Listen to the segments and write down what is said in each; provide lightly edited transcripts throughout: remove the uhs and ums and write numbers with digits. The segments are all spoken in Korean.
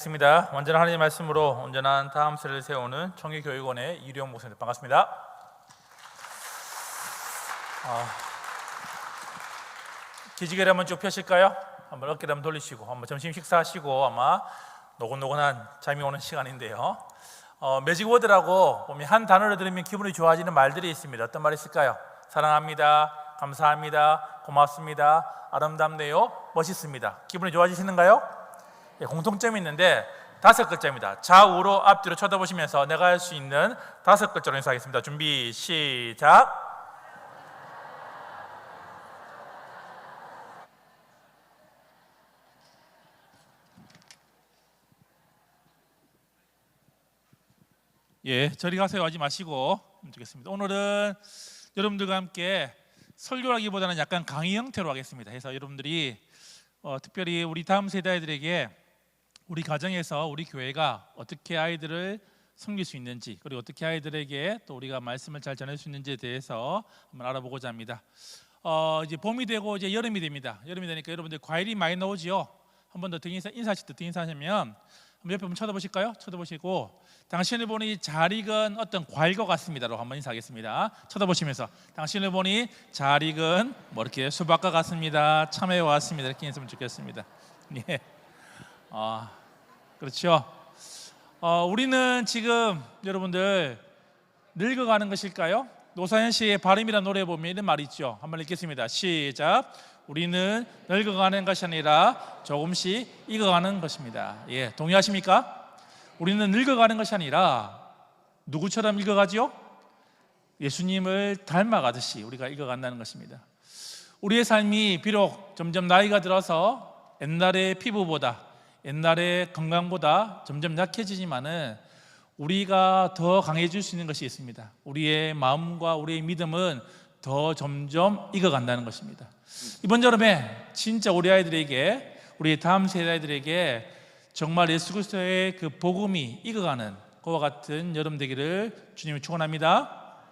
반갑습니다. 완전한 하나님의 말씀으로 온전한 다음 세대를 세우는 청계교육원의 이룡 목사님 반갑습니다. 기지개를 한번 쭉 펴실까요? 한번 어깨를 한번 돌리시고 한번 점심 식사하시고 아마 노곤노곤한 잠이 오는 시간인데요. 매직워드라고 보면 한 단어를 들으면 기분이 좋아지는 말들이 있습니다. 어떤 말이 있을까요? 사랑합니다, 감사합니다, 고맙습니다, 아름답네요, 멋있습니다. 기분이 좋아지시는가요? 공통점이 있는데 5글자입니다. 좌우로 앞뒤로 쳐다보시면서 내가 할 수 있는 5글자로 인사하겠습니다. 준비 시작. 저리 가세요 하지 마시고 좋겠습니다. 오늘은 여러분들과 함께 설교하기보다는 약간 강의 형태로 하겠습니다. 그래서 여러분들이 특별히 우리 다음 세대들에게 우리 가정에서 우리 교회가 어떻게 아이들을 섬길 수 있는지, 그리고 어떻게 아이들에게 또 우리가 말씀을 잘 전할 수 있는지에 대해서 한번 알아보고자 합니다. 이제 봄이 되고 이제 여름이 됩니다. 여름이 되니까 여러분들 과일이 많이 나오지요. 한 번 더 인사하실 때 인사하시면 한번 옆에 한번 쳐다보실까요? 쳐다보시고 당신을 보니 잘 익은 어떤 과일과 같습니다로 한번 인사하겠습니다. 쳐다보시면서 당신을 보니 잘 익은 이렇게 수박과 같습니다. 참외와 같습니다. 이렇게 인사하면 좋겠습니다. 예. 그렇죠. 우리는 지금 여러분들 늙어가는 것일까요? 노사연 씨의 발음이라는 노래에 보면 이런 말이 있죠. 한번 읽겠습니다. 시작. 우리는 늙어가는 것이 아니라 조금씩 익어가는 것입니다. 동의하십니까? 우리는 늙어가는 것이 아니라 누구처럼 익어가지요? 예수님을 닮아가듯이 우리가 익어간다는 것입니다. 우리의 삶이 비록 점점 나이가 들어서 옛날의 피부보다, 옛날의 건강보다 점점 약해지지만은 우리가 더 강해질 수 있는 것이 있습니다. 우리의 마음과 우리의 믿음은 더 점점 익어간다는 것입니다. 이번 여름에 진짜 우리 아이들에게, 우리 다음 세대 아이들에게 정말 예수 그리스도의 그 복음이 익어가는 그와 같은 여름 되기를 주님이 축원합니다.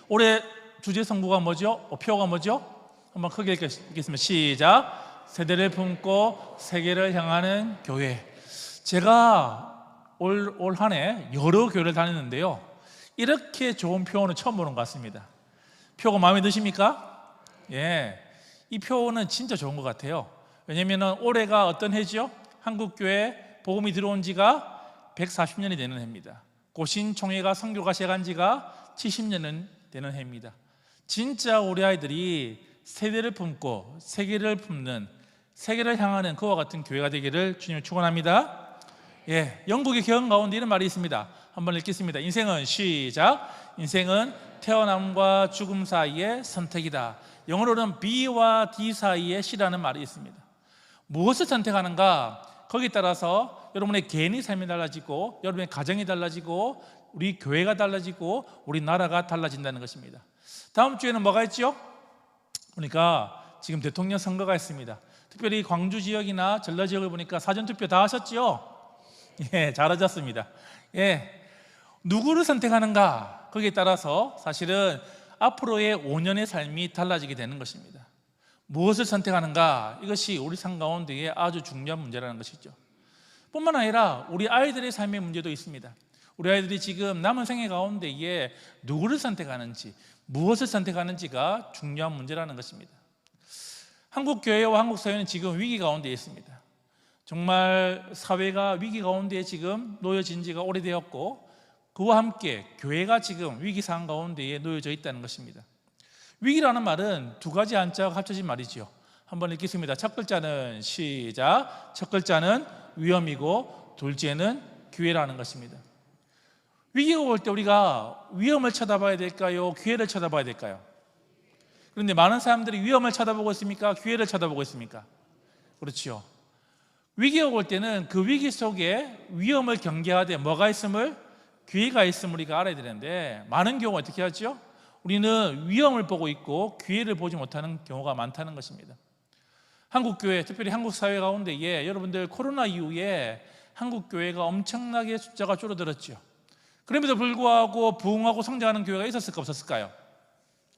올해 주제 성구가 뭐죠? 표어가 뭐죠? 한번 크게 읽겠습니다. 시작. 세대를 품고 세계를 향하는 교회. 제가 올 한 해 여러 교회를 다녔는데요, 이렇게 좋은 표어는 처음 보는 것 같습니다. 표어가 마음에 드십니까? 이 표어는 진짜 좋은 것 같아요. 왜냐하면 올해가 어떤 해죠? 한국교회 복음이 들어온 지가 140년이 되는 해입니다. 고신총회가 선교가 시작한 지가 70년은 되는 해입니다. 진짜 우리 아이들이 세대를 품고 세계를 품는, 세계를 향하는 그와 같은 교회가 되기를 주님을 축원합니다. 영국의 경험 가운데 이런 말이 있습니다. 한번 읽겠습니다. 인생은 시작. 인생은 태어남과 죽음 사이의 선택이다. 영어로는 B와 D 사이의 C라는 말이 있습니다. 무엇을 선택하는가? 거기에 따라서 여러분의 개인의 삶이 달라지고, 여러분의 가정이 달라지고, 우리 교회가 달라지고, 우리 나라가 달라진다는 것입니다. 다음 주에는 뭐가 있죠? 보니까 지금 대통령 선거가 있습니다. 특별히 광주 지역이나 전라 지역을 보니까 사전투표 다 하셨죠? 잘하셨습니다. 누구를 선택하는가? 거기에 따라서 사실은 앞으로의 5년의 삶이 달라지게 되는 것입니다. 무엇을 선택하는가? 이것이 우리 삶 가운데에 아주 중요한 문제라는 것이죠. 뿐만 아니라 우리 아이들의 삶의 문제도 있습니다. 우리 아이들이 지금 남은 생애 가운데에 누구를 선택하는지, 무엇을 선택하는지가 중요한 문제라는 것입니다. 한국 교회와 한국 사회는 지금 위기 가운데 있습니다. 정말 사회가 위기 가운데 지금 놓여진 지가 오래되었고, 그와 함께 교회가 지금 위기 상황 가운데에 놓여져 있다는 것입니다. 위기라는 말은 두 가지 한자가 합쳐진 말이죠. 한번 읽겠습니다. 첫 글자는 시작. 첫 글자는 위험이고 둘째는 기회라는 것입니다. 위기가 올 때 우리가 위험을 쳐다봐야 될까요? 기회를 쳐다봐야 될까요? 그런데 많은 사람들이 위험을 쳐다보고 있습니까? 기회를 쳐다보고 있습니까? 그렇죠. 위기가 올 때는 그 위기 속에 위험을 경계하되 뭐가 있음을, 기회가 있음을 우리가 알아야 되는데, 많은 경우 어떻게 하죠? 우리는 위험을 보고 있고 기회를 보지 못하는 경우가 많다는 것입니다. 한국교회, 특별히 한국 사회 가운데에 여러분들 코로나 이후에 한국교회가 엄청나게 숫자가 줄어들었죠. 그럼에도 불구하고 부흥하고 성장하는 교회가 있었을까 없었을까요?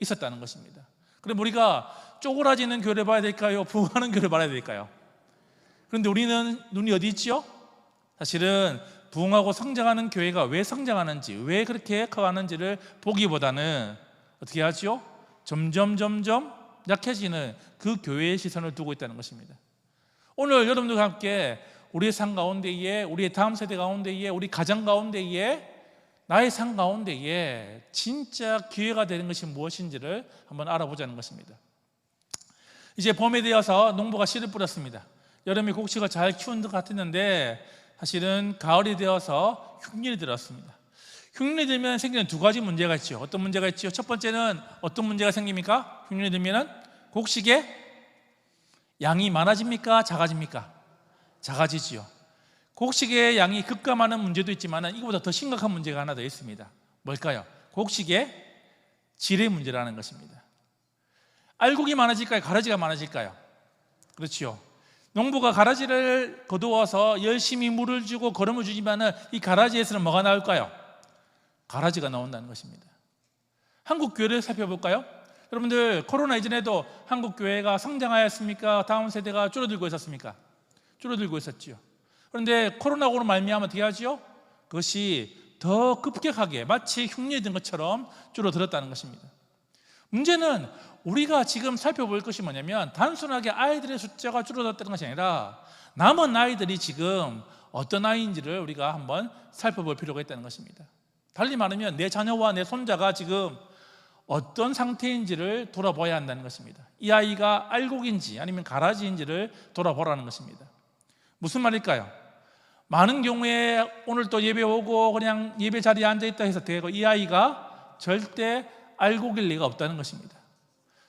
있었다는 것입니다. 그럼 우리가 쪼그라지는 교회를 봐야 될까요? 부흥하는 교회를 봐야 될까요? 그런데 우리는 눈이 어디 있지요? 사실은 부흥하고 성장하는 교회가 왜 성장하는지, 왜 그렇게 커가는지를 보기보다는 어떻게 하죠? 점점 약해지는 그 교회의 시선을 두고 있다는 것입니다. 오늘 여러분들과 함께 우리의 삶 가운데에, 우리의 다음 세대 가운데에, 우리 가정 가운데에, 나의 삶 가운데에 진짜 기회가 되는 것이 무엇인지를 한번 알아보자는 것입니다. 이제 봄에 되어서 농부가 씨를 뿌렸습니다. 여름에 곡식을 잘 키운 것 같았는데 사실은 가을이 되어서 흉년이 들었습니다. 흉년이 들면 생기는 두 가지 문제가 있죠. 어떤 문제가 있죠? 첫 번째는 어떤 문제가 생깁니까? 흉년이 들면 곡식의 양이 많아집니까? 작아집니까? 작아지지요. 곡식의 양이 급감하는 문제도 있지만 이거보다 더 심각한 문제가 하나 더 있습니다. 뭘까요? 곡식의 질의 문제라는 것입니다. 알곡이 많아질까요? 가라지가 많아질까요? 그렇죠. 농부가 가라지를 거두어서 열심히 물을 주고 거름을 주지만 이 가라지에서는 뭐가 나올까요? 가라지가 나온다는 것입니다. 한국 교회를 살펴볼까요? 여러분들, 코로나 이전에도 한국 교회가 성장하였습니까? 다음 세대가 줄어들고 있었습니까? 줄어들고 있었지요. 그런데 코로나로 말미암아 어떻게 하죠? 그것이 더 급격하게 마치 흉년이 든 것처럼 줄어들었다는 것입니다. 문제는 우리가 지금 살펴볼 것이 뭐냐면 단순하게 아이들의 숫자가 줄어들었다는 것이 아니라 남은 아이들이 지금 어떤 아이인지를 우리가 한번 살펴볼 필요가 있다는 것입니다. 달리 말하면 내 자녀와 내 손자가 지금 어떤 상태인지를 돌아봐야 한다는 것입니다. 이 아이가 알곡인지 아니면 가라지인지를 돌아보라는 것입니다. 무슨 말일까요? 많은 경우에 오늘 또 예배 오고 그냥 예배 자리에 앉아있다 해서 되고 이 아이가 절대 알곡일 리가 없다는 것입니다.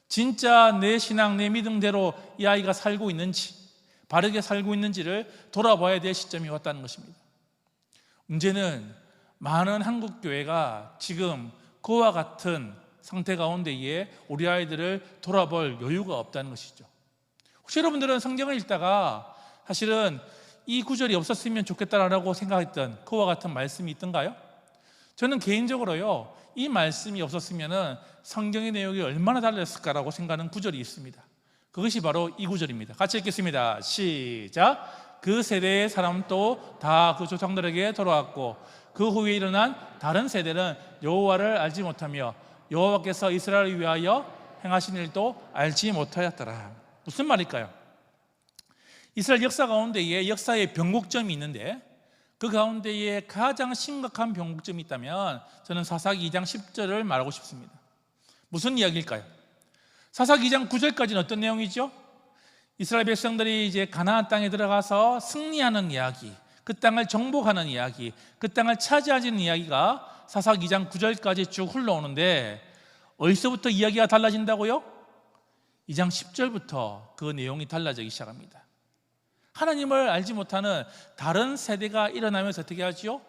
진짜 내 신앙, 내 믿음대로 이 아이가 살고 있는지, 바르게 살고 있는지를 돌아봐야 될 시점이 왔다는 것입니다. 문제는 많은 한국 교회가 지금 그와 같은 상태 가운데에 우리 아이들을 돌아볼 여유가 없다는 것이죠. 혹시 여러분들은 성경을 읽다가 사실은 이 구절이 없었으면 좋겠다라고 생각했던 그와 같은 말씀이 있던가요? 저는 개인적으로요, 이 말씀이 없었으면 성경의 내용이 얼마나 달랐을까라고 생각하는 구절이 있습니다. 그것이 바로 이 구절입니다. 같이 읽겠습니다. 시작. 그 세대의 사람도 다 그 조상들에게 돌아왔고 그 후에 일어난 다른 세대는 여호와를 알지 못하며 여호와께서 이스라엘을 위하여 행하신 일도 알지 못하였더라. 무슨 말일까요? 이스라엘 역사 가운데에 역사의 변곡점이 있는데 그 가운데에 가장 심각한 변곡점이 있다면 저는 사사기 2장 10절을 말하고 싶습니다. 무슨 이야기일까요? 사사기 2장 9절까지는 어떤 내용이죠? 이스라엘 백성들이 이제 가나안 땅에 들어가서 승리하는 이야기, 그 땅을 정복하는 이야기, 그 땅을 차지하는 이야기가 사사기 2장 9절까지 쭉 흘러오는데 어디서부터 이야기가 달라진다고요? 2장 10절부터 그 내용이 달라지기 시작합니다. 하나님을 알지 못하는 다른 세대가 일어나면서 어떻게 하죠?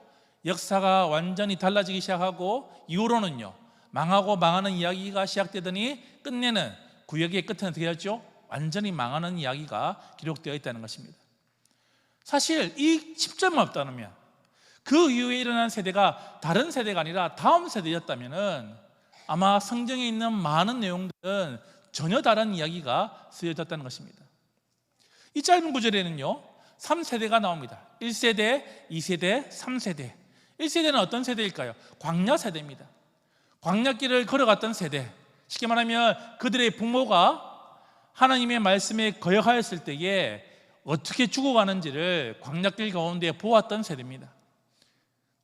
역사가 완전히 달라지기 시작하고 이후로는요, 망하고 망하는 이야기가 시작되더니 끝내는 구역의 끝은 어떻게 하죠? 완전히 망하는 이야기가 기록되어 있다는 것입니다. 사실 이 10절만 없다면 그 이후에 일어난 세대가 다른 세대가 아니라 다음 세대였다면 아마 성경에 있는 많은 내용들은 전혀 다른 이야기가 쓰여졌다는 것입니다. 이 짧은 구절에는요 3세대가 나옵니다. 1세대, 2세대, 3세대. 1세대는 어떤 세대일까요? 광야 세대입니다. 광야길을 걸어갔던 세대. 쉽게 말하면 그들의 부모가 하나님의 말씀에 거역하였을 때에 어떻게 죽어가는지를 광야길 가운데 보았던 세대입니다.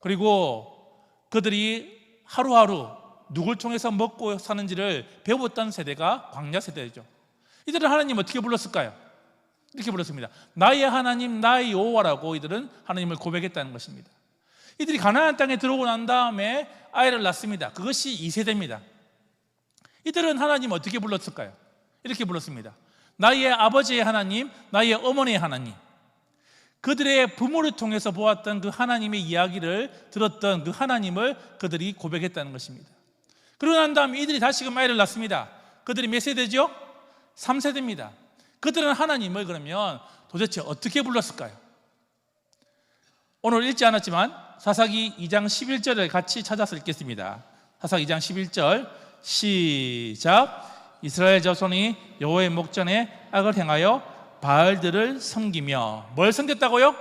그리고 그들이 하루하루 누굴 통해서 먹고 사는지를 배웠던 세대가 광야 세대죠. 이들은 하나님 어떻게 불렀을까요? 이렇게 불렀습니다. 나의 하나님, 나의 여호와라고 이들은 하나님을 고백했다는 것입니다. 이들이 가나안 땅에 들어오고 난 다음에 아이를 낳습니다. 그것이 2세대입니다. 이들은 하나님 어떻게 불렀을까요? 이렇게 불렀습니다. 나의 아버지의 하나님, 나의 어머니의 하나님. 그들의 부모를 통해서 보았던 그 하나님의 이야기를 들었던 그 하나님을 그들이 고백했다는 것입니다. 그러고 난 다음에 이들이 다시금 아이를 낳습니다. 그들이 몇 세대죠? 3세대입니다. 그들은 하나님을 그러면 도대체 어떻게 불렀을까요? 오늘 읽지 않았지만 사사기 2장 11절을 같이 찾아서 읽겠습니다. 사사기 2장 11절 시작. 이스라엘 자손이 여호와의 목전에 악을 행하여 바알들을 섬기며 뭘 섬겼다고요?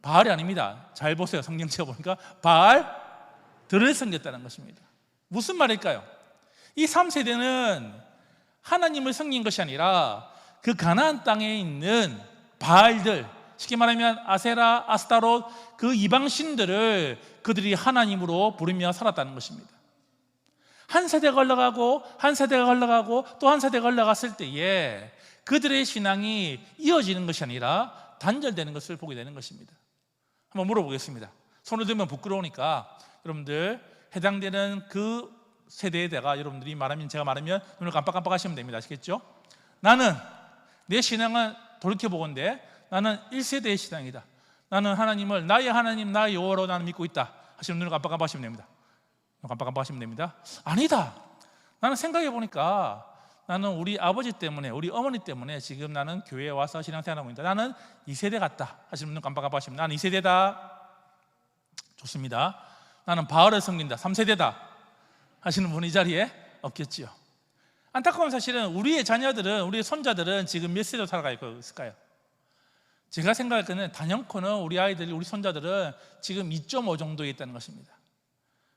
바알이 아닙니다. 잘 보세요. 성경책 보니까 바알들을 섬겼다는 것입니다. 무슨 말일까요? 이 3세대는 하나님을 섬긴 것이 아니라 그 가나안 땅에 있는 바알들, 쉽게 말하면 아세라, 아스타롯, 그 이방신들을 그들이 하나님으로 부르며 살았다는 것입니다. 한 세대가 흘러가고 한 세대가 흘러가고 또 한 세대가 흘러갔을 때에 그들의 신앙이 이어지는 것이 아니라 단절되는 것을 보게 되는 것입니다. 한번 물어보겠습니다. 손을 들면 부끄러우니까 여러분들 해당되는 그 세대에다가 여러분들이 말하면, 제가 말하면 눈을 깜빡깜빡 하시면 됩니다. 아시겠죠? 나는, 내 신앙은 돌이켜보건대 나는 1세대의 신앙이다. 나는 하나님을 나의 하나님, 나의 여호와로 나는 믿고 있다 하시면 눈을 깜빡깜빡 하시면 됩니다. 깜빡깜빡 하시면 됩니다. 아니다, 나는 생각해보니까 나는 우리 아버지 때문에, 우리 어머니 때문에 지금 나는 교회에 와서 신앙생활하고 있다. 나는 2세대 같다 하시면 눈 깜빡깜빡 하시면, 나는 2세대다. 좋습니다. 나는 바알을 섬긴다. 3세대다 하시는 분이 이 자리에 없겠지요. 안타까운 사실은 우리의 자녀들은, 우리의 손자들은 지금 몇 세대로 살아가고 있을까요? 제가 생각할 때는 단연코는 우리 아이들이, 우리 손자들은 지금 2.5 정도에 있다는 것입니다.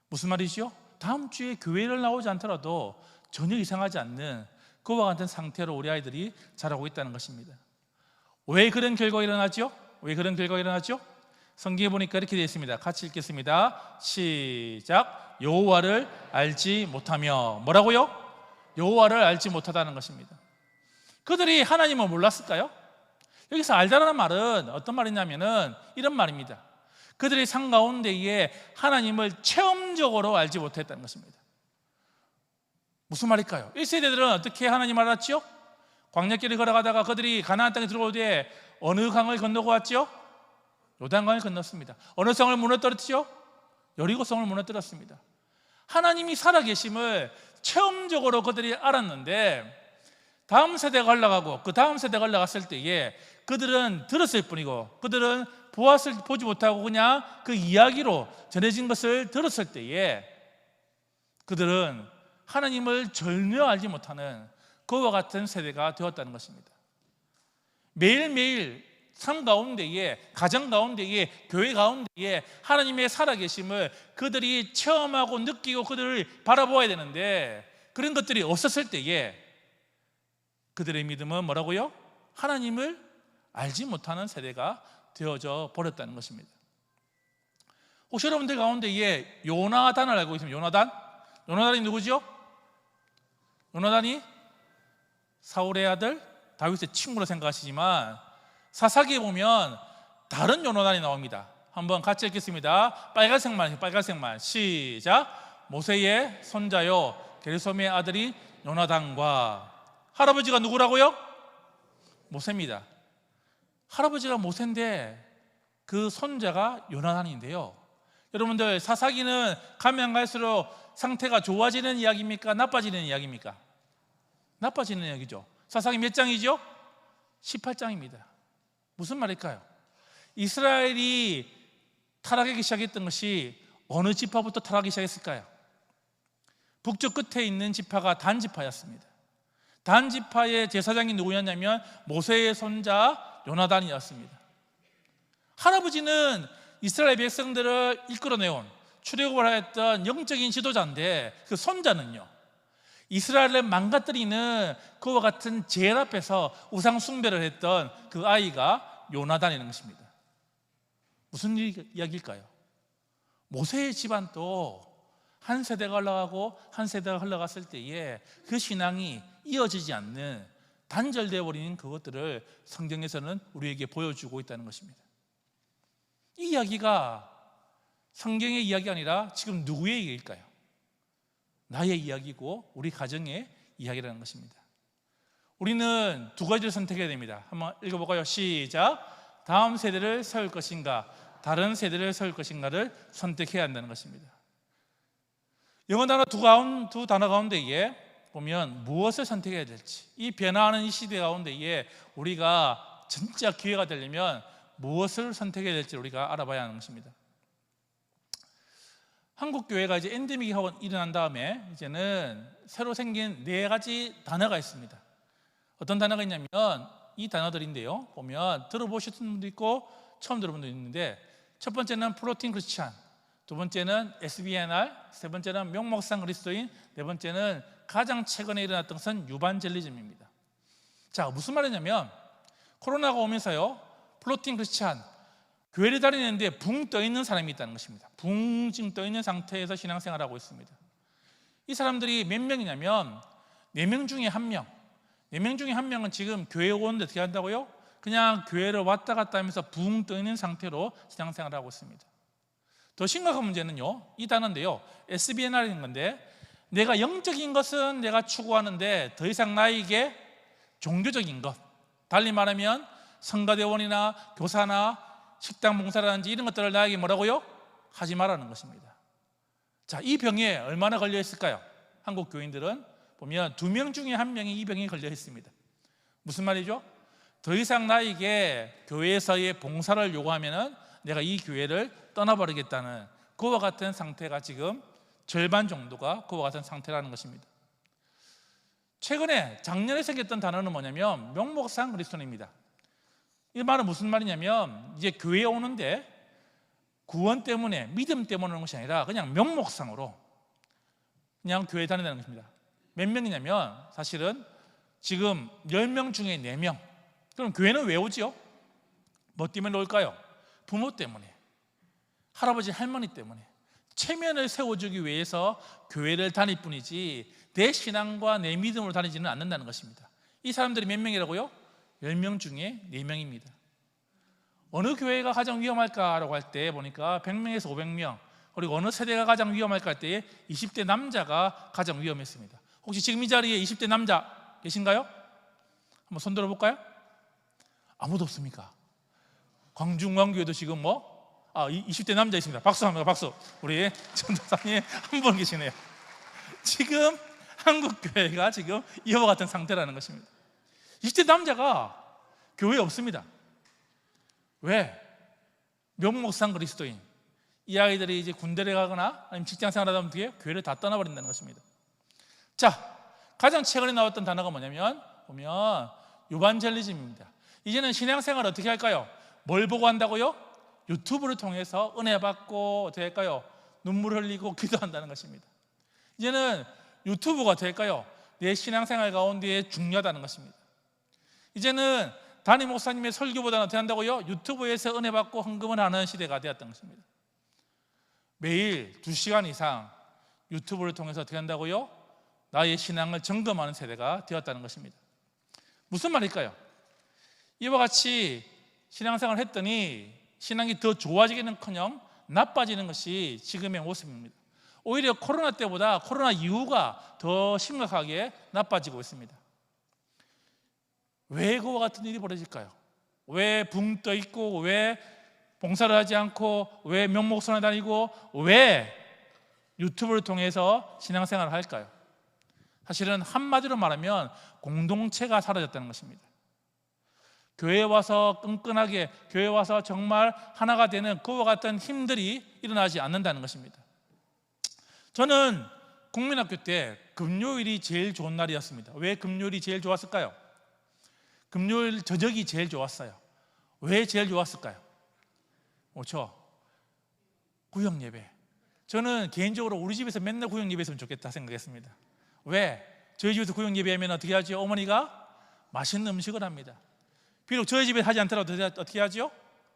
무슨 말이죠? 다음 주에 교회를 나오지 않더라도 전혀 이상하지 않는 그와 같은 상태로 우리 아이들이 자라고 있다는 것입니다. 왜 그런 결과가 일어나죠? 왜 그런 결과가 일어나죠? 성경에 보니까 이렇게 되어 있습니다. 같이 읽겠습니다. 시작. 여호와를 알지 못하며, 뭐라고요? 여호와를 알지 못하다는 것입니다. 그들이 하나님을 몰랐을까요? 여기서 알다라는 말은 어떤 말이냐면은 이런 말입니다. 그들의 삶 가운데에 하나님을 체험적으로 알지 못했다는 것입니다. 무슨 말일까요? 1세대들은 어떻게 하나님을 알았죠? 광야길을 걸어가다가 그들이 가나안 땅에 들어올 때 어느 강을 건너고 왔죠? 요단강을 건넜습니다. 어느 성을 무너뜨렸죠? 여리고성을 무너뜨렸습니다. 하나님이 살아계심을 체험적으로 그들이 알았는데, 다음 세대가 흘러가고 그 다음 세대가 흘러갔을 때에 그들은 들었을 뿐이고, 그들은 보지 못하고 그냥 그 이야기로 전해진 것을 들었을 때에 그들은 하나님을 전혀 알지 못하는 그와 같은 세대가 되었다는 것입니다. 매일매일 삶 가운데에, 가정 가운데에, 교회 가운데에 하나님의 살아계심을 그들이 체험하고 느끼고 그들을 바라보아야 되는데, 그런 것들이 없었을 때에 그들의 믿음은 뭐라고요? 하나님을 알지 못하는 세대가 되어져 버렸다는 것입니다. 혹시 여러분들 가운데에 요나단을 알고 있습니까? 요나단? 요나단이 누구죠? 요나단이 사울의 아들 다윗의 친구로 생각하시지만 사사기에 보면 다른 요나단이 나옵니다. 한번 같이 읽겠습니다. 빨간색만 시작. 모세의 손자요 게르솜의 아들이 요나단과, 할아버지가 누구라고요? 모세입니다. 할아버지가 모세인데 그 손자가 요나단인데요. 여러분들, 사사기는 가면 갈수록 상태가 좋아지는 이야기입니까? 나빠지는 이야기입니까? 나빠지는 이야기죠. 사사기 몇 장이죠? 18장입니다. 무슨 말일까요? 이스라엘이 타락하기 시작했던 것이 어느 지파부터 타락하기 시작했을까요? 북쪽 끝에 있는 지파가 단 지파였습니다. 단 지파의 제사장이 누구였냐면 모세의 손자 요나단이었습니다. 할아버지는 이스라엘 백성들을 이끌어내온, 출애굽을 하였던 영적인 지도자인데, 그 손자는요, 이스라엘을 망가뜨리는 그와 같은 죄 앞에서 우상 숭배를 했던 그 아이가 요나단이라는 것입니다. 무슨 이야기일까요? 모세의 집안도 한 세대가 흘러가고 한 세대가 흘러갔을 때에 그 신앙이 이어지지 않는, 단절되어 버리는 그것들을 성경에서는 우리에게 보여주고 있다는 것입니다. 이 이야기가 성경의 이야기가 아니라 지금 누구의 얘기일까요? 나의 이야기고 우리 가정의 이야기라는 것입니다. 우리는 두 가지를 선택해야 됩니다. 한번 읽어볼까요? 시작. 다음 세대를 세울 것인가, 다른 세대를 세울 것인가를 선택해야 한다는 것입니다. 영어 단어 두 단어 가운데에 보면 무엇을 선택해야 될지, 이 변화하는 이 시대 가운데에 우리가 진짜 기회가 되려면 무엇을 선택해야 될지 우리가 알아봐야 하는 것입니다. 한국 교회가 이제 엔데믹이 하고 일어난 다음에 이제는 새로 생긴 4가지 단어가 있습니다. 어떤 단어가 있냐면 이 단어들인데요, 보면 들어보셨던 분도 있고 처음 들어본 분 있는데, 첫 번째는 플로팅 크리스찬, 두 번째는 SBNR, 세 번째는 명목상 그리스도인, 네 번째는 가장 최근에 일어났던 것은 유반젤리즘입니다. 자, 무슨 말이냐면 코로나가 오면서요, 플로팅 크리스찬, 교회를 다니는데 붕 떠 있는 사람이 있다는 것입니다. 붕 떠 있는 상태에서 신앙생활을 하고 있습니다. 이 사람들이 몇 명이냐면 4명 중에 1명, 4명 중에 1명은 지금 교회에 오는데 어떻게 한다고요? 그냥 교회를 왔다 갔다 하면서 붕 떠 있는 상태로 신앙생활을 하고 있습니다. 더 심각한 문제는요, 이 단어인데요, SBNR인 건데, 내가 영적인 것은 내가 추구하는데 더 이상 나에게 종교적인 것, 달리 말하면 성가대원이나 교사나 식당 봉사라든지 이런 것들을 나에게 뭐라고요? 하지 말라는 것입니다. 자, 이 병에 얼마나 걸려 있을까요? 한국 교인들은 보면 2명 중에 1명이 이 병에 걸려 있습니다. 무슨 말이죠? 더 이상 나에게 교회에서의 봉사를 요구하면은 내가 이 교회를 떠나버리겠다는 그와 같은 상태가 지금 절반 정도가 그와 같은 상태라는 것입니다. 최근에 작년에 생겼던 단어는 뭐냐면 명목상 그리스도인입니다. 이 말은 무슨 말이냐면 이제 교회에 오는데 구원 때문에, 믿음 때문에 오는 것이 아니라 그냥 명목상으로 그냥 교회에 다닌다는 것입니다. 몇 명이냐면 사실은 지금 10명 중에 4명. 그럼 교회는 왜 오지요? 뭐 때문에 올까요? 부모 때문에, 할아버지 할머니 때문에 체면을 세워주기 위해서 교회를 다닐 뿐이지 내 신앙과 내 믿음으로 다니지는 않는다는 것입니다. 이 사람들이 몇 명이라고요? 10명 중에 4명입니다. 어느 교회가 가장 위험할까라고 할 때 보니까 100명에서 500명, 그리고 어느 세대가 가장 위험할까 할 때 20대 남자가 가장 위험했습니다. 혹시 지금 이 자리에 20대 남자 계신가요? 한번 손 들어볼까요? 아무도 없습니까? 광중광교회도 지금 20대 남자 있습니다. 박수 합니다. 박수. 우리 전도사님 한 분 계시네요. 지금 한국 교회가 지금 이와 같은 상태라는 것입니다. 20대 남자가 교회에 없습니다. 왜? 명목상 그리스도인. 이 아이들이 이제 군대를 가거나 아니면 직장 생활하다 보면 어떻게 교회를 다 떠나버린다는 것입니다. 자, 가장 최근에 나왔던 단어가 뭐냐면 보면 유반젤리즘입니다. 이제는 신앙생활 어떻게 할까요? 뭘 보고 한다고요? 유튜브를 통해서 은혜 받고 어떻게 할까요? 눈물 흘리고 기도한다는 것입니다. 이제는 유튜브가 어떻게 할까요? 내 신앙생활 가운데 중요하다는 것입니다. 이제는 담임 목사님의 설교보다는 어떻게 한다고요? 유튜브에서 은혜 받고 헌금을 하는 시대가 되었던 것입니다. 매일 2시간 이상 유튜브를 통해서 어떻게 한다고요? 나의 신앙을 점검하는 세대가 되었다는 것입니다. 무슨 말일까요? 이와 같이 신앙생활을 했더니 신앙이 더 좋아지기는커녕 나빠지는 것이 지금의 모습입니다. 오히려 코로나 때보다 코로나 이후가 더 심각하게 나빠지고 있습니다. 왜 그와 같은 일이 벌어질까요? 왜 붕 떠 있고, 왜 봉사를 하지 않고, 왜 명목선을 다니고, 왜 유튜브를 통해서 신앙생활을 할까요? 사실은 한마디로 말하면 공동체가 사라졌다는 것입니다. 교회에 와서 끈끈하게, 교회에 와서 정말 하나가 되는 그와 같은 힘들이 일어나지 않는다는 것입니다. 저는 국민학교 때 금요일이 제일 좋은 날이었습니다. 왜 금요일이 제일 좋았을까요? 금요일 저녁이 제일 좋았어요. 왜 제일 좋았을까요? 그렇죠? 구역 예배. 저는 개인적으로 우리 집에서 맨날 구역 예배했으면 좋겠다 생각했습니다. 왜? 저희 집에서 구역 예배하면 어떻게 하죠? 어머니가 맛있는 음식을 합니다. 비록 저희 집에 하지 않더라도 어떻게 하죠?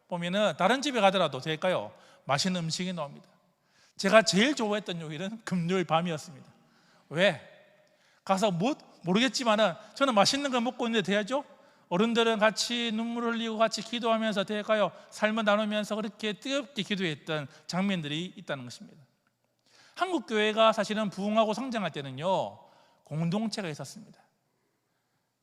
보면은 다른 집에 가더라도 될까요? 맛있는 음식이 나옵니다. 제가 제일 좋아했던 요일은 금요일 밤이었습니다. 왜? 가서 모르겠지만은 저는 맛있는 거 먹고 있는데 돼야죠? 어른들은 같이 눈물 흘리고 같이 기도하면서 될까요? 삶을 나누면서 그렇게 뜨겁게 기도했던 장면들이 있다는 것입니다. 한국 교회가 사실은 부흥하고 성장할 때는요, 공동체가 있었습니다.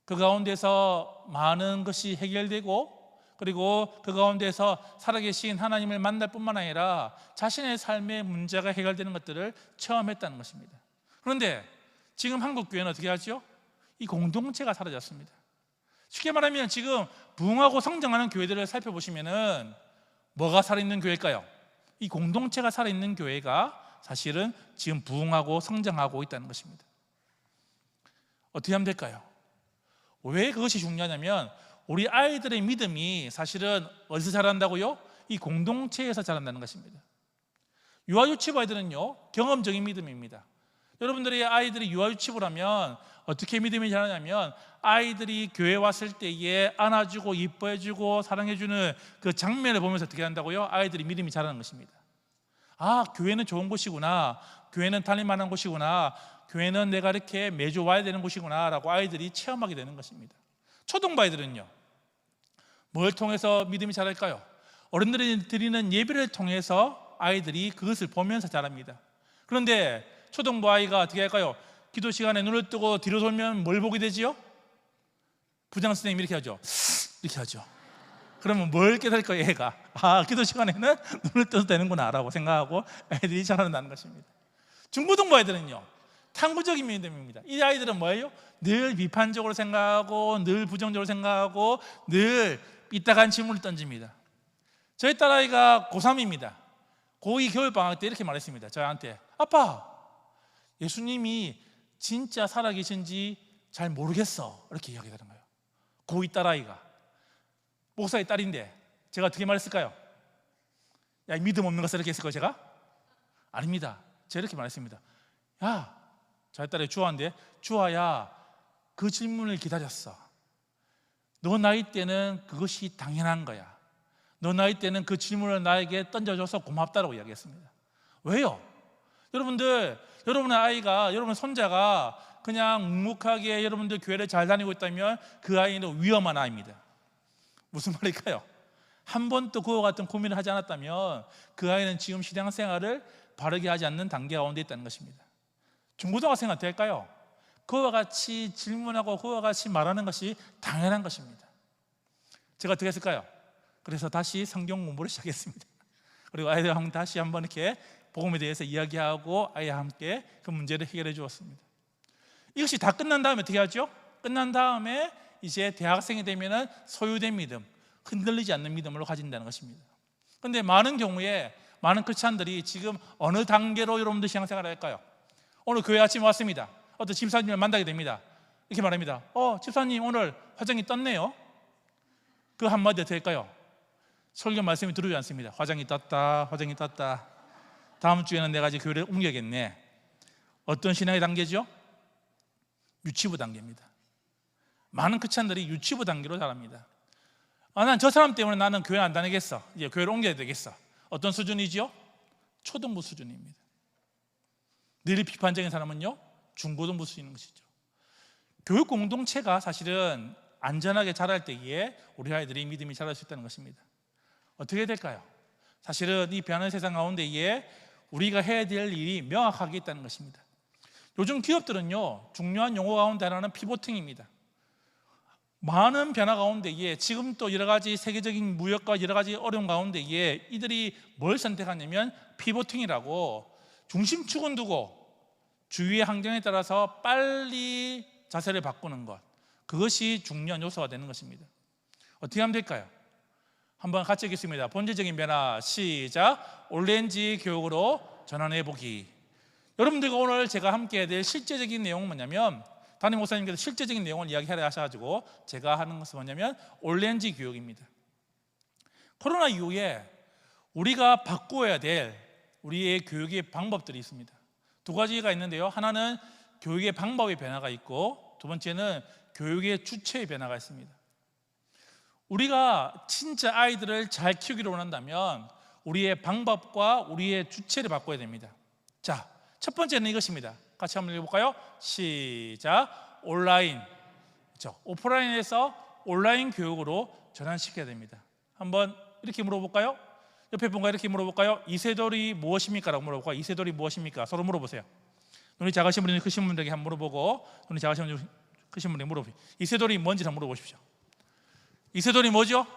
그 가운데서 많은 것이 해결되고, 그리고 그 가운데서 살아계신 하나님을 만날 뿐만 아니라 자신의 삶의 문제가 해결되는 것들을 체험했다는 것입니다. 그런데 지금 한국 교회는 어떻게 하죠? 이 공동체가 사라졌습니다. 쉽게 말하면 지금 부흥하고 성장하는 교회들을 살펴보시면은 뭐가 살아있는 교회일까요? 이 공동체가 살아있는 교회가 사실은 지금 부흥하고 성장하고 있다는 것입니다. 어떻게 하면 될까요? 왜 그것이 중요하냐면 우리 아이들의 믿음이 사실은 어디서 자란다고요? 이 공동체에서 자란다는 것입니다. 유아유치부 아이들은요, 경험적인 믿음입니다. 여러분들의 아이들이 유아유치부를 하면 어떻게 믿음이 자라냐면 아이들이 교회 왔을 때에 안아주고 이뻐해주고 사랑해주는 그 장면을 보면서 어떻게 한다고요? 아이들이 믿음이 자라는 것입니다. 아, 교회는 좋은 곳이구나, 교회는 다닐 만한 곳이구나, 교회는 내가 이렇게 매주 와야 되는 곳이구나 라고 아이들이 체험하게 되는 것입니다. 초등부 아이들은요, 뭘 통해서 믿음이 자랄까요? 어른들이 드리는 예배를 통해서 아이들이 그것을 보면서 자랍니다. 그런데 초등부 아이가 어떻게 할까요? 기도 시간에 눈을 뜨고 뒤로 돌면 뭘 보게 되지요? 부장 선생님이 이렇게 하죠. 이렇게 하죠. 그러면 뭘 깨달을까요? 얘가 아, 기도 시간에는 눈을 떠도 되는구나 라고 생각하고 애들이 자라난다는 것입니다. 중고등부 아이들은요, 탐구적인 믿음입니다. 이 아이들은 뭐예요? 늘 비판적으로 생각하고 늘 부정적으로 생각하고 늘 삐딱한 질문을 던집니다. 저희 딸아이가 고3입니다. 고2 겨울방학 때 이렇게 말했습니다. 저한테, 아빠, 예수님이 진짜 살아계신지 잘 모르겠어, 이렇게 이야기하는 거예요. 고2 딸아이가 목사의 딸인데 제가 어떻게 말했을까요? 야, 믿음 없는 것을 이렇게 했을까요? 제가? 아닙니다. 제가 이렇게 말했습니다. 야, 저희 딸이 주아인데, 주아야, 그 질문을 기다렸어. 너 나이 때는 그것이 당연한 거야. 너 나이 때는 그 질문을 나에게 던져줘서 고맙다라고 이야기했습니다. 왜요? 여러분들, 여러분의 아이가, 여러분의 손자가 그냥 묵묵하게 여러분들 교회를 잘 다니고 있다면 그 아이는 위험한 아이입니다. 무슨 말일까요? 한 번도 그와 같은 고민을 하지 않았다면 그 아이는 지금 신앙생활을 바르게 하지 않는 단계 가운데 있다는 것입니다. 중고등학생은 어떻게 할까요? 그와 같이 질문하고 그와 같이 말하는 것이 당연한 것입니다. 제가 어떻게 했을까요? 그래서 다시 성경 공부를 시작했습니다. 그리고 아이들과 다시 한번 이렇게 복음에 대해서 이야기하고 아이와 함께 그 문제를 해결해 주었습니다. 이것이 다 끝난 다음에 어떻게 하죠? 끝난 다음에 이제 대학생이 되면은 소유된 믿음, 흔들리지 않는 믿음으로 가진다는 것입니다. 그런데 많은 경우에 많은 크리스찬들이 지금 어느 단계로 여러분들 신앙생활을 할까요? 오늘 교회 아침에 왔습니다. 어떤 집사님을 만나게 됩니다. 이렇게 말합니다. 집사님 오늘 화장이 떴네요. 그 한마디 어떻게 할까요? 설교 말씀이 들어오지 않습니다. 화장이 떴다, 화장이 떴다. 다음 주에는 내가 이제 교회를 옮겨야겠네. 어떤 신앙의 단계죠? 유치부 단계입니다. 많은 크리스찬들이 유치부 단계로 자랍니다. 난 저 사람 때문에 나는 교회 안 다니겠어. 이제 교회를 옮겨야 되겠어. 어떤 수준이죠? 초등부 수준입니다. 늘 비판적인 사람은요, 중고등부 수준인 것이죠. 교육 공동체가 사실은 안전하게 자랄 때에 우리 아이들이 믿음이 자랄 수 있다는 것입니다. 어떻게 될까요? 사실은 이 변하는 세상 가운데에 우리가 해야 될 일이 명확하게 있다는 것입니다. 요즘 기업들은요, 중요한 용어 가운데 하나는 피보팅입니다. 많은 변화 가운데에 지금 또 여러 가지 세계적인 무역과 여러 가지 어려움 가운데에 이들이 뭘 선택하냐면 피보팅이라고 중심축은 두고 주위의 환경에 따라서 빨리 자세를 바꾸는 것, 그것이 중요한 요소가 되는 것입니다. 어떻게 하면 될까요? 한번 같이 읽겠습니다. 본질적인 변화 시작. 오렌지 교육으로 전환해 보기. 여러분들과 오늘 제가 함께 해야 될 실제적인 내용은 뭐냐면, 담임 목사님께서 실제적인 내용을 이야기하려 하셔가지고 제가 하는 것은 뭐냐면 오렌지 교육입니다. 코로나 이후에 우리가 바꾸어야 될 우리의 교육의 방법들이 있습니다. 두 가지가 있는데요, 하나는 교육의 방법의 변화가 있고 두 번째는 교육의 주체의 변화가 있습니다. 우리가 진짜 아이들을 잘 키우기를 원한다면 우리의 방법과 우리의 주체를 바꿔야 됩니다. 자, 첫 번째는 이것입니다. 같이 한번 읽어볼까요? 시작. 온라인, 그렇죠? 오프라인에서 온라인 교육으로 전환시켜야 됩니다. 한번 이렇게 물어볼까요? 옆에 분과 이렇게 물어볼까요? 이세돌이 무엇입니까? 라고 물어볼까요? 이세돌이 무엇입니까? 서로 물어보세요. 눈이 작으신 분이 크신 분들에게 한번 물어보고, 눈이 작으신 분이 크신 분에게 물어보세요. 이세돌이 뭔지 한번 물어보십시오. 이세돌이 뭐죠?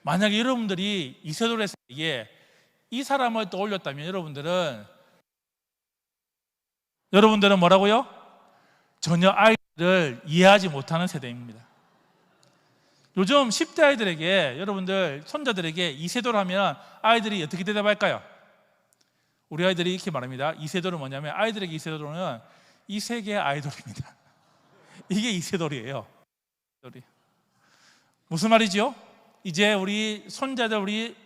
만약에 여러분들이 이세돌에서 이 사람을 떠올렸다면 여러분들은 뭐라고요? 전혀 아이들을 이해하지 못하는 세대입니다. 요즘 10대 아이들에게, 여러분들 손자들에게 이세돌 하면 아이들이 어떻게 대답할까요? 우리 아이들이 이렇게 말합니다. 이세돌은 뭐냐면, 아이들에게 이세돌은 이 세계의 아이돌입니다. 이게 이세돌이에요. 무슨 말이죠? 이제 우리 손자들 우리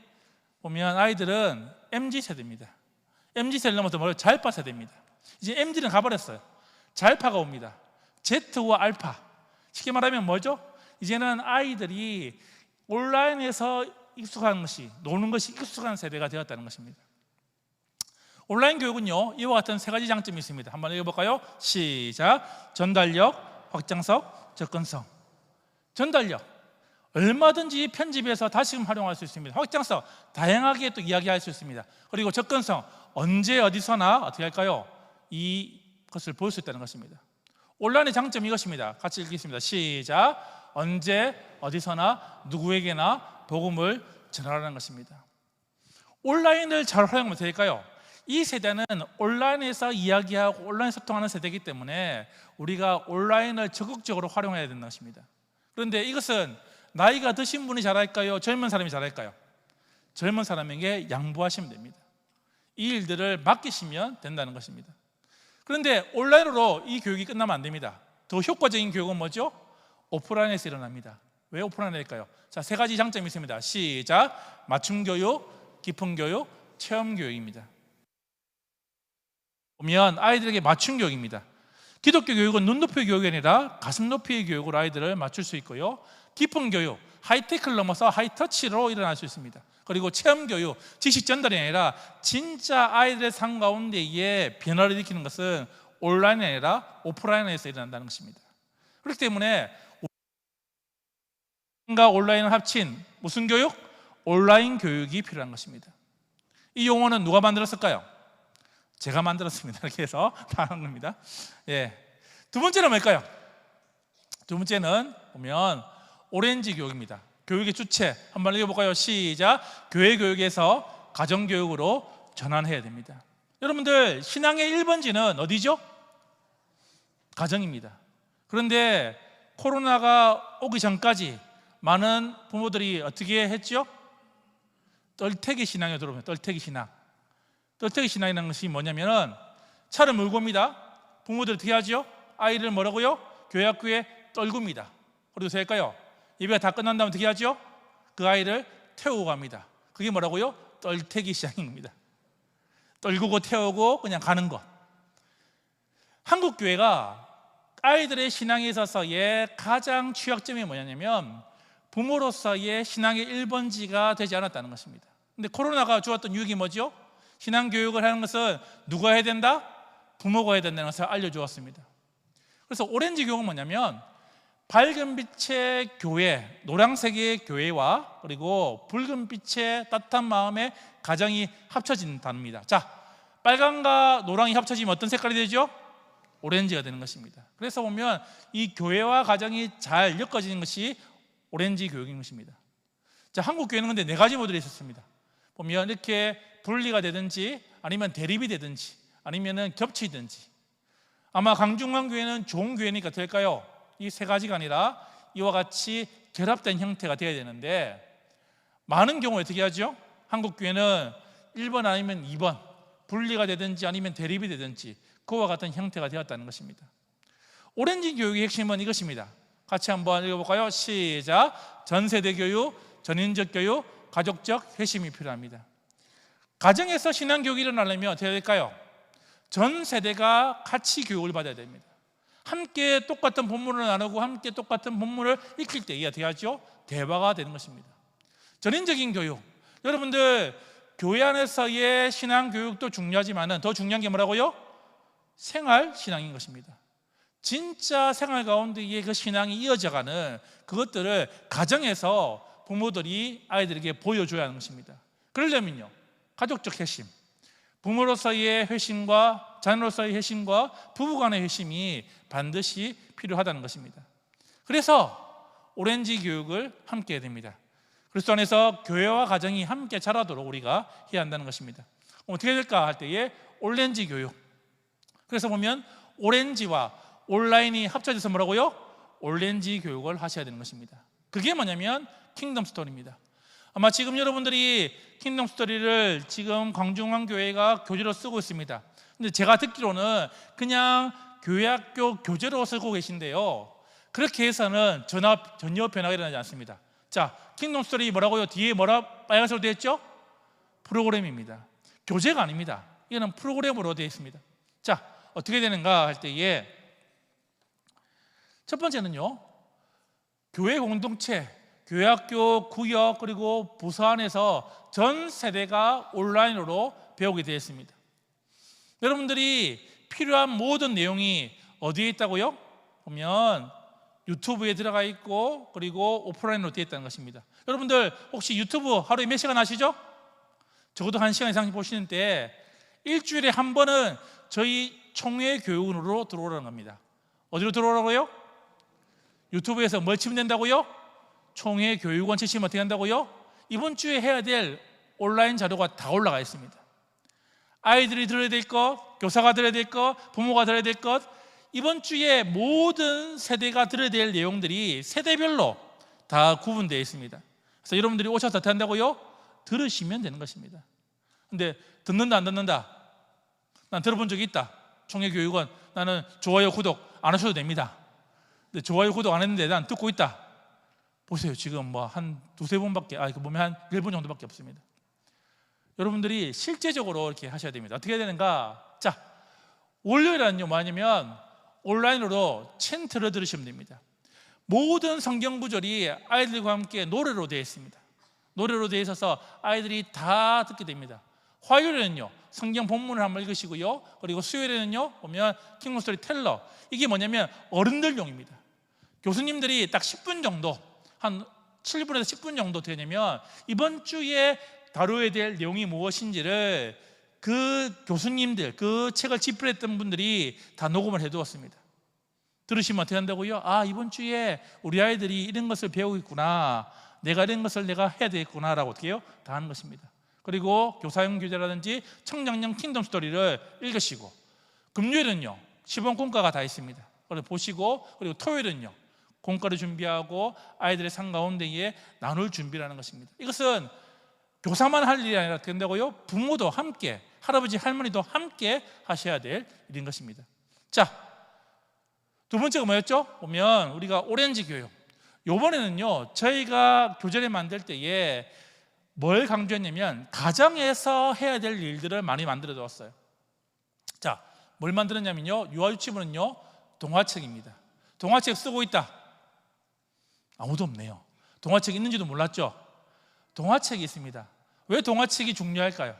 보면 아이들은 MZ 세대입니다. MZ 세대를 넘어서 뭐예요? 자이파 세대입니다. 이제 MZ는 가버렸어요. 자이파가 옵니다. Z와 알파. 쉽게 말하면 뭐죠? 이제는 아이들이 온라인에서 익숙한 것이, 노는 것이 익숙한 세대가 되었다는 것입니다. 온라인 교육은요, 이와 같은 세 가지 장점이 있습니다. 한번 읽어볼까요? 시작. 전달력, 확장성, 접근성. 전달력, 얼마든지 편집해서 다시금 활용할 수 있습니다. 확장성, 다양하게 또 이야기할 수 있습니다. 그리고 접근성, 언제 어디서나 어떻게 할까요? 이것을 볼 수 있다는 것입니다. 온라인의 장점이 이것입니다. 같이 읽겠습니다. 시작. 언제 어디서나 누구에게나 복음을 전하라는 것입니다. 온라인을 잘 활용하면 될까요? 이 세대는 온라인에서 이야기하고 온라인 소통하는 세대이기 때문에 우리가 온라인을 적극적으로 활용해야 된다는 것입니다. 그런데 이것은 나이가 드신 분이 잘할까요? 젊은 사람이 잘할까요? 젊은 사람에게 양보하시면 됩니다. 이 일들을 맡기시면 된다는 것입니다. 그런데 온라인으로 이 교육이 끝나면 안 됩니다. 더 효과적인 교육은 뭐죠? 오프라인에서 일어납니다. 왜 오프라인에 할까요? 자, 세 가지 장점이 있습니다. 시작. 맞춤 교육, 깊은 교육, 체험 교육입니다. 보면 아이들에게 맞춤 교육입니다. 기독교 교육은 눈높이 교육이 아니라 가슴 높이의 교육으로 아이들을 맞출 수 있고요. 깊은 교육, 하이테크를 넘어서 하이터치로 일어날 수 있습니다. 그리고 체험 교육, 지식 전달이 아니라 진짜 아이들의 삶 가운데에 변화를 일으키는 것은 온라인이 아니라 오프라인에서 일어난다는 것입니다. 그렇기 때문에 온라인을 합친 무슨 교육? 온라인 교육이 필요한 것입니다. 이 용어는 누가 만들었을까요? 제가 만들었습니다. 이렇게 해서 다 하는 겁니다. 예. 두 번째는 뭘까요? 두 번째는 보면 오렌지 교육입니다. 교육의 주체 한번 읽어볼까요? 시작. 교회 교육에서 가정 교육으로 전환해야 됩니다. 여러분들 신앙의 1번지는 어디죠? 가정입니다. 그런데 코로나가 오기 전까지 많은 부모들이 어떻게 했죠? 떨태기 신앙에 들어오면 떨태기 신앙. 떨태기 신앙이라는 것이 뭐냐면은 차를 몰고 옵니다. 부모들이 어떻게 하죠? 아이를 뭐라고요? 교회 학교에 떨굽니다. 그리고 될까요? 예배가 다 끝난 다음에 어떻게 하죠? 그 아이를 태우고 갑니다. 그게 뭐라고요? 떨태기 신앙입니다. 떨구고 태우고 그냥 가는 것. 한국 교회가 아이들의 신앙에 있어서의 가장 취약점이 뭐냐면 부모로서의 신앙의 1번지가 되지 않았다는 것입니다. 근데 코로나가 주었던 유익이 뭐죠? 신앙 교육을 하는 것은 누가 해야 된다? 부모가 해야 된다는 것을 알려주었습니다. 그래서 오렌지 교육은 뭐냐면 밝은 빛의 교회, 노란색의 교회와 그리고 붉은 빛의 따뜻한 마음의 가정이 합쳐진 단어입니다. 자, 빨강과 노랑이 합쳐지면 어떤 색깔이 되죠? 오렌지가 되는 것입니다. 그래서 보면 이 교회와 가정이 잘 엮어지는 것이 오렌지 교육인 것입니다. 자, 한국 교회는 근데 네 가지 모델이 있었습니다. 보면 이렇게 분리가 되든지 아니면 대립이 되든지 아니면은 겹치든지. 아마 강중환교회는 좋은 교회니까 될까요? 이 세 가지가 아니라 이와 같이 결합된 형태가 되어야 되는데 많은 경우에 어떻게 하죠? 한국 교회는 1번 아니면 2번 분리가 되든지 아니면 대립이 되든지 그와 같은 형태가 되었다는 것입니다. 오렌지 교육의 핵심은 이것입니다. 같이 한번 읽어볼까요? 시작. 전세대 교육, 전인적 교육, 가족적 회심이 필요합니다. 가정에서 신앙교육이 일어나려면 어떻게 해야 될까요? 전 세대가 같이 교육을 받아야 됩니다. 함께 똑같은 본문을 나누고 함께 똑같은 본문을 익힐 때 어떻게 하죠? 대화가 되는 것입니다. 전인적인 교육, 여러분들 교회 안에서의 신앙교육도 중요하지만 더 중요한 게 뭐라고요? 생활신앙인 것입니다. 진짜 생활 가운데에 그 신앙이 이어져가는 그것들을 가정에서 부모들이 아이들에게 보여줘야 하는 것입니다. 그러려면요, 가족적 회심, 부모로서의 회심과 자녀로서의 회심과 부부간의 회심이 반드시 필요하다는 것입니다. 그래서 오렌지 교육을 함께 해야 됩니다. 그리스도 안에서 교회와 가정이 함께 자라도록 우리가 해야 한다는 것입니다. 어떻게 될까 할 때에 오렌지 교육. 그래서 보면 오렌지와 온라인이 합쳐져서 뭐라고요? 오렌지 교육을 하셔야 되는 것입니다. 그게 뭐냐면 킹덤 스토리입니다. 아마 지금 여러분들이 킹덤 스토리를 지금 광중환교회가 교재로 쓰고 있습니다. 근데 제가 듣기로는 그냥 교회학교 교재로 쓰고 계신데요, 그렇게 해서는 전혀 변화가 일어나지 않습니다. 자, 킹덤 스토리 뭐라고요? 뒤에 뭐라 빨간색으로 되어 있죠? 프로그램입니다. 교재가 아닙니다. 이거는 프로그램으로 되어 있습니다. 자, 어떻게 되는가 할 때에 첫 번째는요, 교회 공동체, 교회학교, 구역, 그리고 부서 안에서 전 세대가 온라인으로 배우게 되어 있습니다. 여러분들이 필요한 모든 내용이 어디에 있다고요? 보면 유튜브에 들어가 있고, 그리고 오프라인으로 되어 있다는 것입니다. 여러분들 혹시 유튜브 하루에 몇 시간 하시죠? 적어도 1시간 이상 보시는데 일주일에 한 번은 저희 총회 교육으로 들어오라는 겁니다. 어디로 들어오라고요? 유튜브에서 뭘 치면 된다고요? 총회 교육원 치시면 어떻게 한다고요? 이번 주에 해야 될 온라인 자료가 다 올라가 있습니다. 아이들이 들어야 될 것, 교사가 들어야 될 것, 부모가 들어야 될 것, 이번 주에 모든 세대가 들어야 될 내용들이 세대별로 다 구분되어 있습니다. 그래서 여러분들이 오셔서 어떻게 한다고요? 들으시면 되는 것입니다. 근데 듣는다 안 듣는다? 난 들어본 적이 있다. 총회 교육원 나는 좋아요 구독 안 하셔도 됩니다. 근데 좋아요 구독 안 했는데 난 듣고 있다. 보세요. 지금 뭐 한 두세 번밖에, 보면 한 1분 정도밖에 없습니다. 여러분들이 실제적으로 이렇게 하셔야 됩니다. 어떻게 해야 되는가? 자, 월요일에는요 뭐냐면 온라인으로 챈트를 들으시면 됩니다. 모든 성경 구절이 아이들과 함께 노래로 되어 있습니다. 노래로 되어 있어서 아이들이 다 듣게 됩니다. 화요일에는요 성경 본문을 한번 읽으시고요, 그리고 수요일에는요 보면 킹덤 스토리 텔러, 이게 뭐냐면 어른들용입니다. 교수님들이 딱 10분 정도, 한 7분에서 10분 정도 되냐면 이번 주에 다뤄야 될 내용이 무엇인지를 그 교수님들, 그 책을 집필했던 분들이 다 녹음을 해두었습니다. 들으시면 어떻게 한다고요? 이번 주에 우리 아이들이 이런 것을 배우고 있구나, 내가 이런 것을 내가 해야 되겠구나 라고 어떻게 해요? 다 하는 것입니다. 그리고 교사용 교재라든지 청량령 킹덤 스토리를 읽으시고, 금요일은요 시범 공과가 다 있습니다. 그래서 보시고, 그리고 토요일은요 공과를 준비하고 아이들의 상 가운데에 나눌 준비라는 것입니다. 이것은 교사만 할 일이 아니라 된다고요? 부모도 함께, 할아버지 할머니도 함께 하셔야 될 일인 것입니다. 자, 두 번째가 뭐였죠? 보면 우리가 오렌지 교육, 이번에는요 저희가 교재를 만들 때에 뭘 강조했냐면 가정에서 해야 될 일들을 많이 만들어 두었어요. 자, 뭘 만들었냐면요, 유아유치부는요 동화책입니다. 동화책 쓰고 있다? 아무도 없네요. 동화책 있는지도 몰랐죠? 동화책이 있습니다. 왜 동화책이 중요할까요?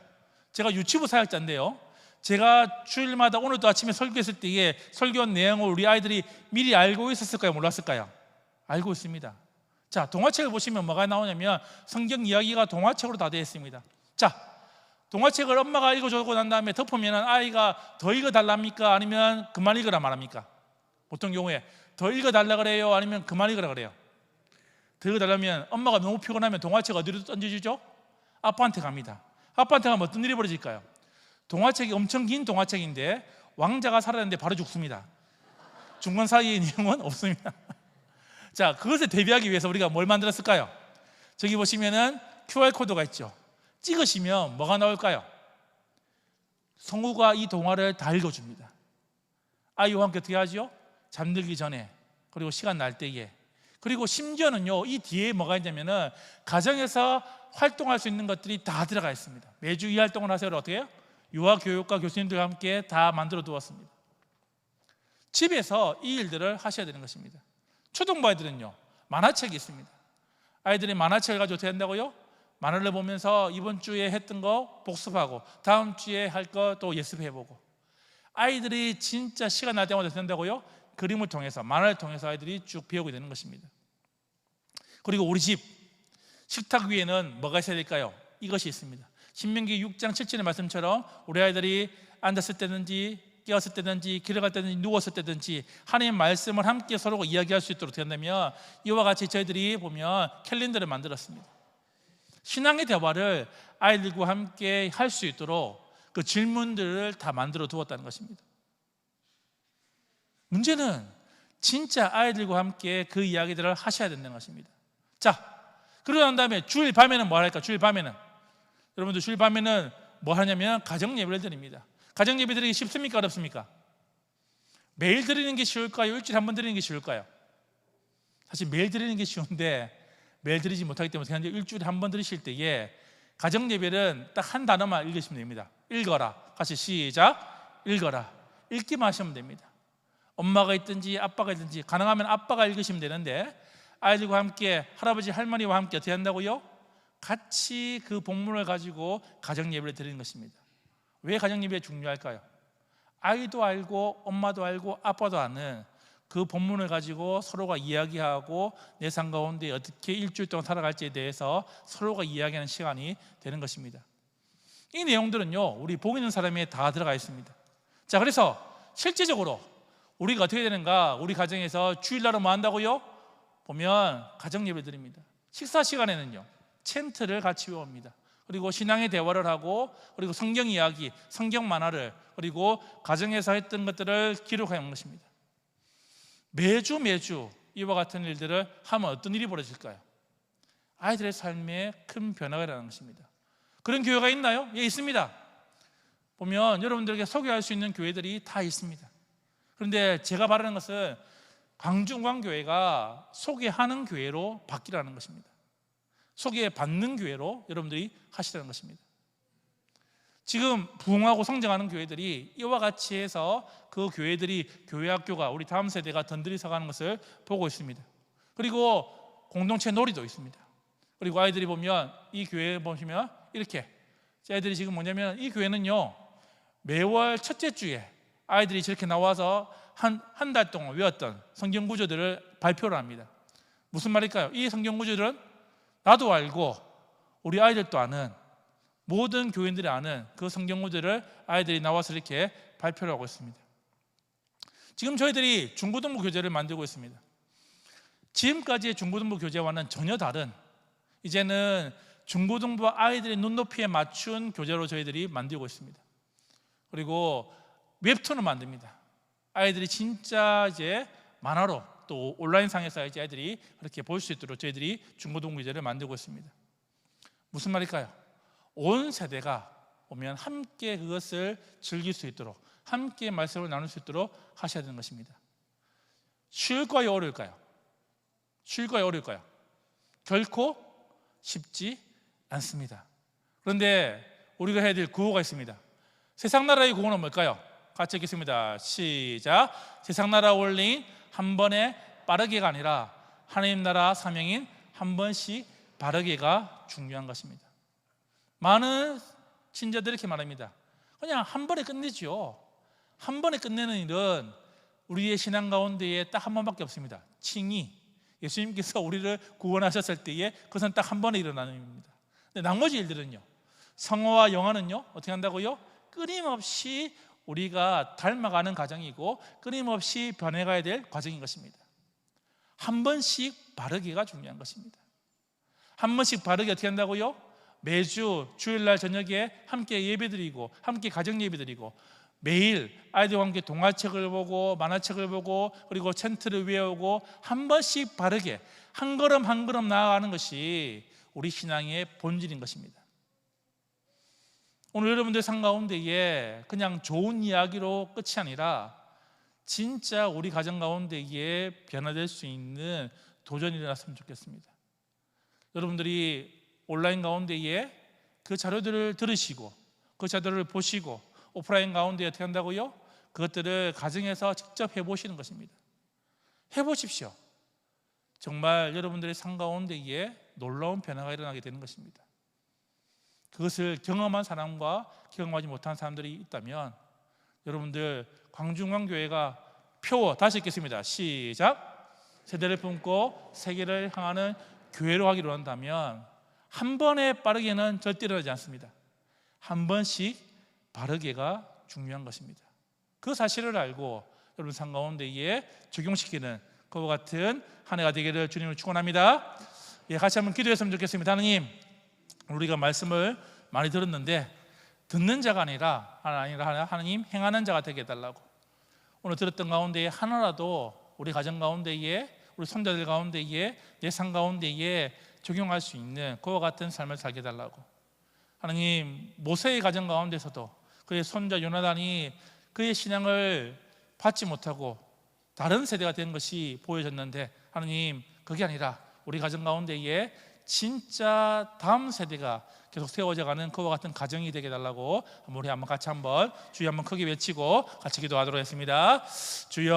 제가 유치부 사역자인데요, 제가 주일마다 오늘도 아침에 설교했을 때에 설교한 내용을 우리 아이들이 미리 알고 있었을까요? 몰랐을까요? 알고 있습니다. 자, 동화책을 보시면 뭐가 나오냐면 성경 이야기가 동화책으로 다 되어 있습니다. 자, 동화책을 엄마가 읽어주고 난 다음에 덮으면 아이가 더 읽어달랍니까? 아니면 그만 읽으라 말합니까? 보통 경우에 더 읽어달라 그래요? 아니면 그만 읽으라 그래요? 더 읽어달라면 엄마가 너무 피곤하면 동화책 어디로 던져주죠? 아빠한테 갑니다. 아빠한테 가면 어떤 일이 벌어질까요? 동화책이 엄청 긴 동화책인데 왕자가 살아났는데 바로 죽습니다. 중간 사이의 내용은 없습니다. 자, 그것에 대비하기 위해서 우리가 뭘 만들었을까요? 저기 보시면은 QR코드가 있죠. 찍으시면 뭐가 나올까요? 성우가 이 동화를 다 읽어줍니다. 아이와 함께 어떻게 하죠? 잠들기 전에, 그리고 시간 날 때에, 그리고 심지어는요 이 뒤에 뭐가 있냐면은 가정에서 활동할 수 있는 것들이 다 들어가 있습니다. 매주 이 활동을 하세요. 어떻게 해요? 유아교육과 교수님들과 함께 다 만들어 두었습니다. 집에서 이 일들을 하셔야 되는 것입니다. 초등부 아이들은요 만화책이 있습니다. 아이들이 만화책을 가지고 어떻게 한다고요? 만화를 보면서 이번 주에 했던 거 복습하고 다음 주에 할 거 또 예습해보고, 아이들이 진짜 시간 날 때마다 어떻게 한다고요? 그림을 통해서, 만화를 통해서 아이들이 쭉 배우게 되는 것입니다. 그리고 우리 집 식탁 위에는 뭐가 있어야 될까요? 이것이 있습니다. 신명기 6장 7절의 말씀처럼 우리 아이들이 앉았을 때든지 깨었을 때든지 길어갈 때든지 누웠을 때든지 하나님의 말씀을 함께 서로 이야기할 수 있도록 된다면, 이와 같이 저희들이 보면 캘린더를 만들었습니다. 신앙의 대화를 아이들과 함께 할 수 있도록 그 질문들을 다 만들어 두었다는 것입니다. 문제는 진짜 아이들과 함께 그 이야기들을 하셔야 된다는 것입니다. 자, 그러고 난 다음에 주일 밤에는 뭐 할까? 주일 밤에는 여러분들 주일 밤에는 뭐 하냐면 가정 예배를 드립니다. 가정 예배 드리기 쉽습니까? 어렵습니까? 매일 드리는 게 쉬울까요? 일주일에 한 번 드리는 게 쉬울까요? 사실 매일 드리는 게 쉬운데 매일 드리지 못하기 때문에 그냥 일주일에 한 번 드리실 때에 가정 예배는 딱 한 단어만 읽으시면 됩니다. 읽어라. 같이 시작. 읽어라. 읽기만 하시면 됩니다. 엄마가 있든지 아빠가 있든지, 가능하면 아빠가 읽으시면 되는데 아이들과 함께, 할아버지 할머니와 함께 어떻게 한다고요? 같이 그 본문을 가지고 가정 예배를 드리는 것입니다. 왜 가정 예배가 중요할까요? 아이도 알고 엄마도 알고 아빠도 아는 그 본문을 가지고 서로가 이야기하고 내 삶 가운데 어떻게 일주일 동안 살아갈지에 대해서 서로가 이야기하는 시간이 되는 것입니다. 이 내용들은요, 우리 복 있는 사람에 다 들어가 있습니다. 자, 그래서 실제적으로 우리가 어떻게 되는가? 우리 가정에서 주일날은 뭐 한다고요? 보면 가정 예배 드립니다. 식사 시간에는요, 챈트를 같이 외웁니다. 그리고 신앙의 대화를 하고, 그리고 성경 이야기, 성경 만화를, 그리고 가정에서 했던 것들을 기록하는 것입니다. 매주 이와 같은 일들을 하면 어떤 일이 벌어질까요? 아이들의 삶에 큰 변화가 일어나는 것입니다. 그런 교회가 있나요? 예, 있습니다. 보면 여러분들에게 소개할 수 있는 교회들이 다 있습니다. 그런데 제가 바라는 것은 광중광교회가 소개하는 교회로 바뀌라는 것입니다. 소개받는 교회로 여러분들이 하시라는 것입니다. 지금 부흥하고 성장하는 교회들이 이와 같이 해서 그 교회들이, 교회 학교가, 우리 다음 세대가 던들이 서가는 것을 보고 있습니다. 그리고 공동체 놀이도 있습니다. 그리고 아이들이 보면, 이 교회 보시면 이렇게, 아이들이 지금 뭐냐면, 이 교회는요, 매월 첫째 주에 아이들이 저렇게 나와서 한 달 동안 외웠던 성경 구조들을 발표를 합니다. 무슨 말일까요? 이 성경 구조들은 나도 알고 우리 아이들도 아는, 모든 교인들이 아는 그 성경 구조를 아이들이 나와서 이렇게 발표를 하고 있습니다. 지금 저희들이 중고등부 교재를 만들고 있습니다. 지금까지의 중고등부 교재와는 전혀 다른, 이제는 중고등부 아이들의 눈높이에 맞춘 교재로 저희들이 만들고 있습니다. 그리고 웹툰을 만듭니다. 아이들이 진짜 이제 만화로, 또 온라인상에서 이제 아이들이 그렇게 볼 수 있도록 저희들이 중고등부 교재를 만들고 있습니다. 무슨 말일까요? 온 세대가 오면 함께 그것을 즐길 수 있도록, 함께 말씀을 나눌 수 있도록 하셔야 되는 것입니다. 쉬울까요? 어려울까요? 쉬울까요? 어려울까요? 결코 쉽지 않습니다. 그런데 우리가 해야 될 구호가 있습니다. 세상 나라의 구호는 뭘까요? 같이 읽겠습니다. 시작. 세상 나라 원리인 한 번에 빠르게가 아니라 하나님 나라 사명인 한 번씩 바르게가 중요한 것입니다. 많은 신자들이 이렇게 말합니다. 그냥 한 번에 끝내죠. 한 번에 끝내는 일은 우리의 신앙 가운데에 딱 한 번밖에 없습니다. 칭의. 예수님께서 우리를 구원하셨을 때에 그것은 딱 한 번에 일어나는 일입니다. 근데 나머지 일들은요, 성화와 영화는요, 어떻게 한다고요? 끊임없이 우리가 닮아가는 과정이고 끊임없이 변해가야 될 과정인 것입니다. 한 번씩 바르기가 중요한 것입니다. 한 번씩 바르게 어떻게 한다고요? 매주 주일날 저녁에 함께 예배드리고, 함께 가정 예배드리고, 매일 아이들과 함께 동화책을 보고 만화책을 보고, 그리고 챈트를 외우고, 한 번씩 바르게 한 걸음 한 걸음 나아가는 것이 우리 신앙의 본질인 것입니다. 오늘 여러분들 삶 가운데에 그냥 좋은 이야기로 끝이 아니라 진짜 우리 가정 가운데에 변화될 수 있는 도전이 일어났으면 좋겠습니다. 여러분들이 온라인 가운데에 그 자료들을 들으시고, 그 자료를 보시고, 오프라인 가운데 어떻게 한다고요? 그것들을 가정에서 직접 해보시는 것입니다. 해보십시오. 정말 여러분들의 삶 가운데에 놀라운 변화가 일어나게 되는 것입니다. 그것을 경험한 사람과 경험하지 못한 사람들이 있다면 여러분들 광중광교회가 표어, 다시 읽겠습니다. 시작. 세대를 품고 세계를 향하는 교회로 하기로 한다면 한 번에 빠르게는 절대 일어나지 않습니다. 한 번씩 바르게가 중요한 것입니다. 그 사실을 알고 여러분 삶 가운데에 적용시키는 그와 같은 한 해가 되기를 주님을 축원합니다. 예, 같이 한번 기도했으면 좋겠습니다. 하나님, 우리가 말씀을 많이 들었는데 듣는 자가 아니라 하나님 행하는 자가 되게 해달라고, 오늘 들었던 가운데에 하나라도 우리 가정 가운데에, 우리 손자들 가운데에, 내 삶 가운데에 적용할 수 있는 그와 같은 삶을 살게 해달라고. 하나님, 모세의 가정 가운데서도 그의 손자 요나단이 그의 신앙을 받지 못하고 다른 세대가 된 것이 보여졌는데, 하나님, 그게 아니라 우리 가정 가운데에 진짜 다음 세대가 계속 세워져가는 그와 같은 가정이 되게 해달라고 우리 한번 같이 한번 주여 한번 크게 외치고 같이 기도하도록 하겠습니다. 주여